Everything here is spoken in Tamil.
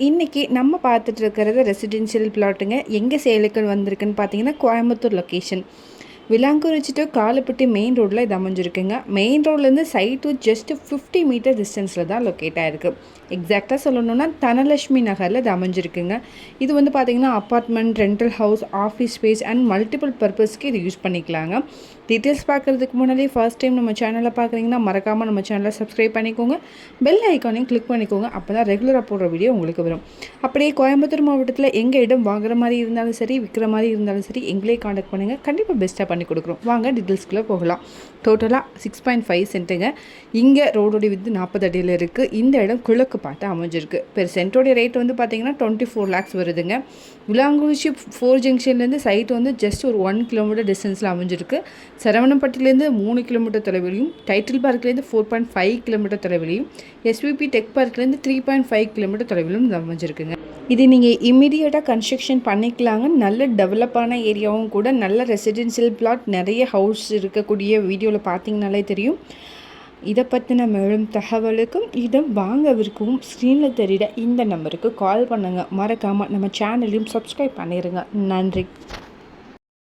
இன்னைக்கு நம்ம பார்த்துட்டு இருக்கிறது ரெசிடென்ஷியல் பிளாட்டுங்க. எங்கே சேலுக்கு வந்திருக்குன்னு பார்த்தீங்கன்னா Coimbatore location Vilankurichi to Kalapatti main ரோட்டில் இது அமைஞ்சிருக்குங்க. மெயின் ரோட்லேருந்து சைட் டு ஜஸ்ட் 50 மீட்டர் டிஸ்டன்ஸில் தான் லொக்கேட் ஆகிருக்கு. எக்ஸாக்டாக சொல்லணுன்னா தனலட்சுமி நகரில் இது அமைஞ்சிருக்குங்க. இது வந்து பார்த்திங்கன்னா apartment, rental house, office space and multiple பர்பஸ்க்கு இது யூஸ் பண்ணிக்கலாங்க. டீட்டெயில்ஸ் பார்க்குறதுக்கு முன்னாடி ஃபர்ஸ்ட் டைம் நம்ம சேனலை பார்க்குறீங்கன்னா மறக்காமல் நம்ம சேனலை சப்ஸ்கிரைப் பண்ணிக்கோங்க, பெல் ஐக்கானையும் கிளிக் பண்ணிக்கோங்க. அப்போ தான் ரெகுலராக போடுற வீடியோ உங்களுக்கு வரும். அப்படியே கோயம்புத்தூர் மாவட்டத்தில் எங்கள் இடம் வாங்குற மாதிரி இருந்தாலும் சரி, விற்கிற மாதிரி இருந்தாலும் சரி, எங்களே காண்டாக்ட் பண்ணுங்கள். கண்டிப்பாக பெஸ்ட்டாக பண்ணி கொடுக்குறோம். வாங்க டீட்டெயில்ஸ்குள்ளே போகலாம். டோட்டலாக 6.5 சென்ட்டுங்க. இங்கே ரோடோடைய வித்து 40 அடியில் இருக்குது. இந்த இடம் கிழக்கு பார்த்து அமைஞ்சிருக்கு. பெர் சென்ட்டோடைய ரேட் வந்து பார்த்திங்கன்னா 24 lakhs வருதுங்க. விலாங்குறிச்சி 4 ஜங்ஷன்லேருந்து சைட் வந்து ஜஸ்ட் ஒரு 1 கிலோமீட்டர் டிஸ்டன்ஸில் அமைஞ்சிருக்கு. சரவணப்பட்டிலேருந்து 3 கிலோமீட்டர் தொலைவிலையும், டைட்டில் பார்க்லேருந்து 4.5 கிலோமீட்டர் தொலைவிலையும், எஸ்விபி டெக் பார்க்லேருந்து 3.5 கிலோமீட்டர் தொலைவிலும் இது அமைஞ்சிருக்குங்க. இது நீங்கள் இம்மிடியேட்டாக கன்ஸ்ட்ரக்ஷன் பண்ணிக்கலாங்க. நல்ல டெவலப்பான ஏரியாவும் கூட. நல்ல ரெசிடென்ஷியல் பிளாட், நிறைய ஹவுஸ் இருக்கக்கூடிய வீடியோவில் பார்த்தீங்கனாலே தெரியும். இதை பற்றின மேலும் தகவலுக்கும் இடம் வாங்கவிருக்கவும் ஸ்க்ரீனில் தெரிகிற இந்த நம்பருக்கு கால் பண்ணுங்கள். மறக்காமல் நம்ம சேனலையும் சப்ஸ்கிரைப் பண்ணிடுங்க. நன்றி.